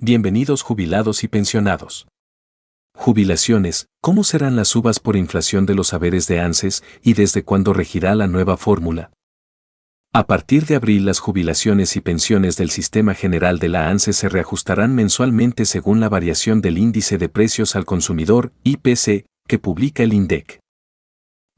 Bienvenidos jubilados y pensionados. Jubilaciones, ¿cómo serán las subas por inflación de los haberes de ANSES y desde cuándo regirá la nueva fórmula? A partir de abril las jubilaciones y pensiones del Sistema General de la ANSES se reajustarán mensualmente según la variación del Índice de Precios al Consumidor, IPC, que publica el INDEC.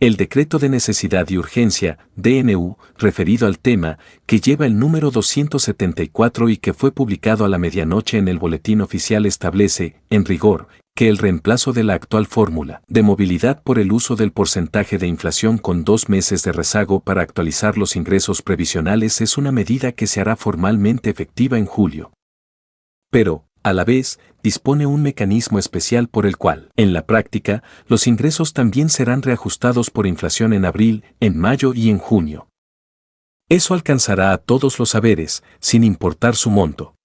El Decreto de Necesidad y Urgencia, DNU, referido al tema, que lleva el número 274 y que fue publicado a la medianoche en el Boletín Oficial establece, en rigor, que el reemplazo de la actual fórmula de movilidad por el uso del porcentaje de inflación con 2 meses de rezago para actualizar los ingresos previsionales es una medida que se hará formalmente efectiva en julio. Pero, a la vez, dispone un mecanismo especial por el cual, en la práctica, los ingresos también serán reajustados por inflación en abril, en mayo y en junio. Eso alcanzará a todos los haberes, sin importar su monto.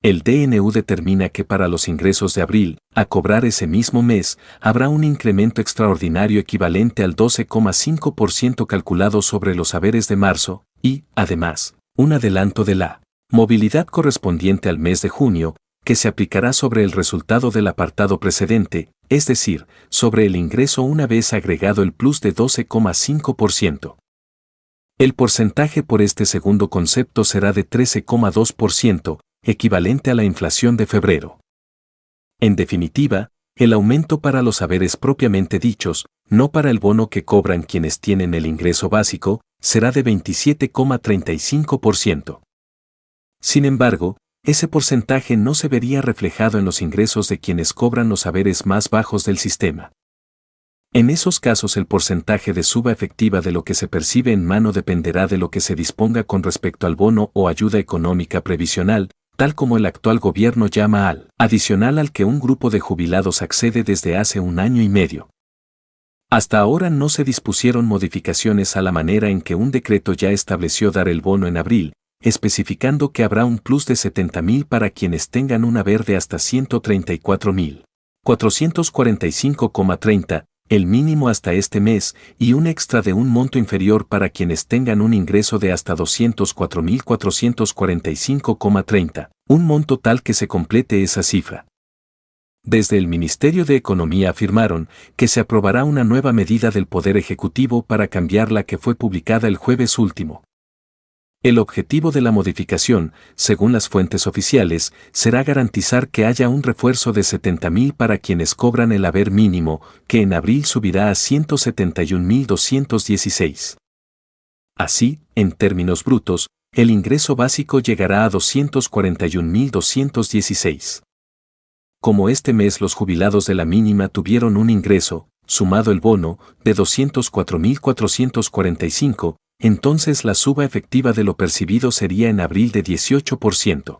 El DNU determina que para los ingresos de abril, a cobrar ese mismo mes, habrá un incremento extraordinario equivalente al 12,5% calculado sobre los haberes de marzo, y, además, un adelanto de la movilidad correspondiente al mes de junio, que se aplicará sobre el resultado del apartado precedente, es decir, sobre el ingreso una vez agregado el plus de 12,5%. El porcentaje por este segundo concepto será de 13,2%, equivalente a la inflación de febrero. En definitiva, el aumento para los haberes propiamente dichos, no para el bono que cobran quienes tienen el ingreso básico, será de 27,35%. Sin embargo, ese porcentaje no se vería reflejado en los ingresos de quienes cobran los haberes más bajos del sistema. En esos casos el porcentaje de suba efectiva de lo que se percibe en mano dependerá de lo que se disponga con respecto al bono o ayuda económica previsional, tal como el actual gobierno llama al adicional al que un grupo de jubilados accede desde hace 1 año y medio. Hasta ahora no se dispusieron modificaciones a la manera en que un decreto ya estableció dar el bono en abril, especificando que habrá un plus de 70.000 para quienes tengan un haber de hasta 134.445,30, el mínimo hasta este mes, y un extra de un monto inferior para quienes tengan un ingreso de hasta 204.445,30, un monto tal que se complete esa cifra. Desde el Ministerio de Economía afirmaron que se aprobará una nueva medida del Poder Ejecutivo para cambiar la que fue publicada el jueves último. El objetivo de la modificación, según las fuentes oficiales, será garantizar que haya un refuerzo de 70.000 para quienes cobran el haber mínimo, que en abril subirá a 171.216. Así, en términos brutos, el ingreso básico llegará a 241.216. Como este mes los jubilados de la mínima tuvieron un ingreso, sumado el bono, de 204.445, entonces la suba efectiva de lo percibido sería en abril de 18%.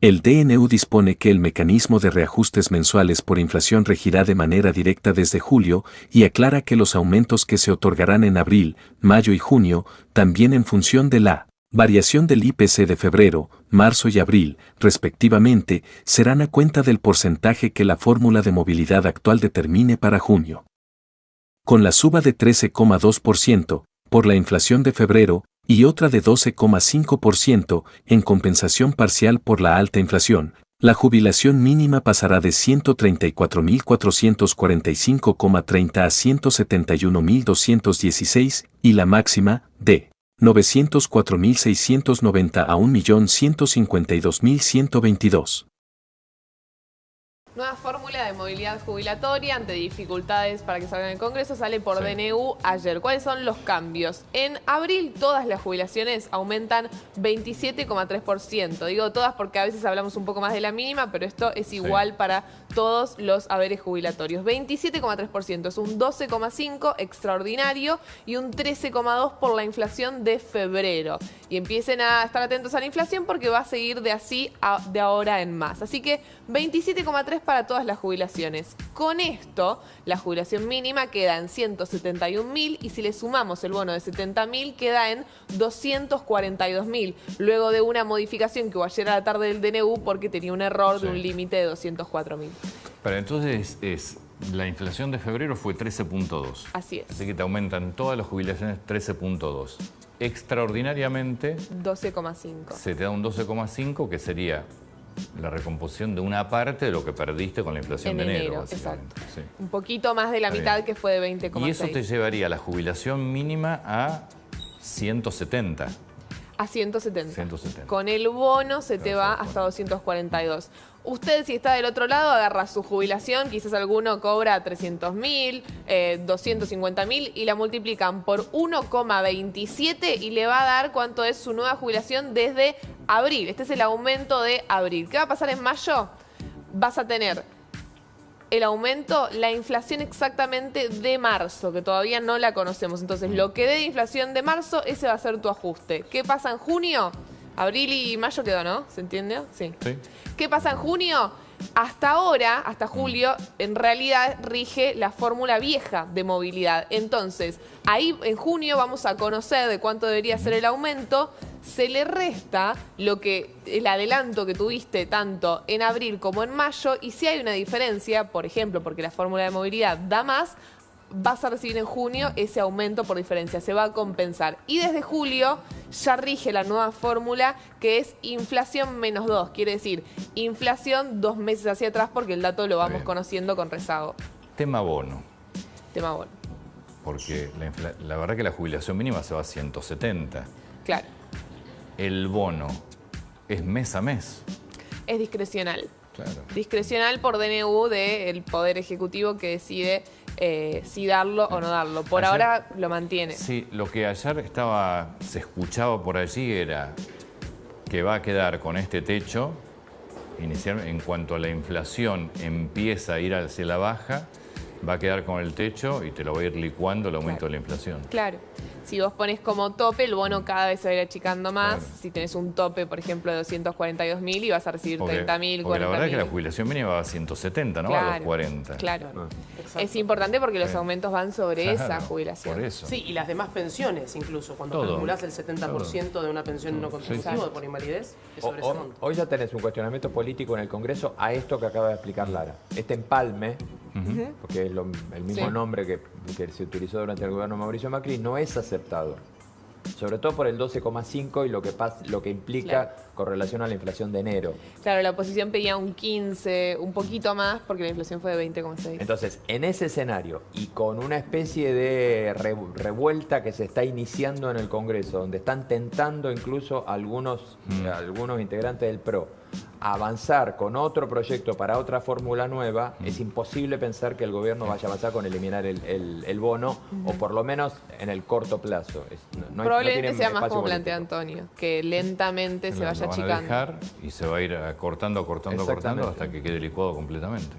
El DNU dispone que el mecanismo de reajustes mensuales por inflación regirá de manera directa desde julio y aclara que los aumentos que se otorgarán en abril, mayo y junio, también en función de la variación del IPC de febrero, marzo y abril, respectivamente, serán a cuenta del porcentaje que la fórmula de movilidad actual determine para junio. Con la suba de 13,2%, por la inflación de febrero, y otra de 12,5% en compensación parcial por la alta inflación, la jubilación mínima pasará de 134.445,30 a 171.216 y la máxima, de 904.690 a 1.152.122. Nueva fórmula de movilidad jubilatoria ante dificultades para que salga en el Congreso sale por DNU ayer. ¿Cuáles son los cambios? En abril todas las jubilaciones aumentan 27,3%. Digo todas porque a veces hablamos un poco más de la mínima, pero esto es igual para todos los haberes jubilatorios. 27,3% es un 12,5% extraordinario y un 13,2% por la inflación de febrero. Y empiecen a estar atentos a la inflación porque va a seguir de ahora en más. Así que 27,3% para todas las jubilaciones. Con esto, la jubilación mínima queda en 171.000 y si le sumamos el bono de 70.000 queda en 242.000, luego de una modificación que hubo ayer a la tarde del DNU porque tenía un error de un límite de 204.000. Pero entonces la inflación de febrero fue 13,2. Así es. Así que te aumentan todas las jubilaciones 13,2. Extraordinariamente 12,5. se te da un 12,5 que sería la recomposición de una parte de lo que perdiste con la inflación de enero, básicamente. Exacto. Sí. Un poquito más de la Está mitad, bien. que fue de 20,6. Y eso te llevaría la jubilación mínima a 170. A 170. 170. Con el bono se te va hasta 242. Usted, si está del otro lado, agarra su jubilación, quizás alguno cobra 300.000, 250.000 y la multiplican por 1,27 y le va a dar cuánto es su nueva jubilación desde abril. Este es el aumento de abril. ¿Qué va a pasar en mayo? Vas a tener el aumento, la inflación exactamente de marzo, que todavía no la conocemos. Entonces, lo que dé de inflación de marzo, ese va a ser tu ajuste. ¿Qué pasa en junio? Abril y mayo quedó, ¿no? ¿Se entiende? Sí. Sí. ¿Qué pasa en junio? Hasta ahora, hasta julio, en realidad rige la fórmula vieja de movilidad. Entonces, ahí en junio vamos a conocer de cuánto debería ser el aumento. Se le resta el adelanto que tuviste tanto en abril como en mayo, y si hay una diferencia, por ejemplo, porque la fórmula de movilidad da más, vas a recibir en junio ese aumento por diferencia, se va a compensar. Y desde julio ya rige la nueva fórmula, que es inflación -2, quiere decir inflación 2 meses hacia atrás, porque el dato lo vamos Bien. conociendo con rezago. Tema bono. Tema bueno. Porque la verdad que la jubilación mínima se va a 170. Claro, El bono es mes a mes. es discrecional. Claro. Discrecional por DNU del Poder Ejecutivo, que decide si darlo o no darlo. Por Ayer- ahora lo mantiene. Sí, lo que ayer se escuchaba por allí era que va a quedar con este techo, inicial, en cuanto a la inflación empieza a ir hacia la baja, va a quedar con el techo y te lo va a ir licuando el aumento de la inflación. Claro. Si vos pones como tope, el bono cada vez se va a ir achicando más. Claro. Si tenés un tope, por ejemplo, de 242.000 y vas a recibir Porque 30.000, la verdad es que la 40.000. jubilación mínima va a 170, no va a los 40. Claro. Exacto. Es importante porque los Sí. aumentos van sobre Claro, esa jubilación. Por eso. Sí, y las demás pensiones, incluso, cuando Todo. calculás el 70% de una pensión no contributiva por invalidez, es sobre ese monto. Hoy ya tenés un cuestionamiento político en el Congreso a esto que acaba de explicar Lara. Este empalme, porque es el mismo Sí. nombre que se utilizó durante el gobierno de Mauricio Macri, no es aceptado. Sobre todo por el 12,5 y lo que implica Claro. con relación a la inflación de enero. Claro, la oposición pedía un 15, un poquito más, porque la inflación fue de 20,6. Entonces, en ese escenario y con una especie de revuelta que se está iniciando en el Congreso, donde están tentando incluso algunos integrantes del PRO avanzar con otro proyecto para otra fórmula nueva, es imposible pensar que el gobierno vaya a avanzar con eliminar el bono, o por lo menos en el corto plazo. Probablemente tienen sea más espacio como plantea político. Antonio, que lentamente se Lo vaya van a achicando. dejar y se va a ir cortando Exactamente. hasta que quede licuado completamente.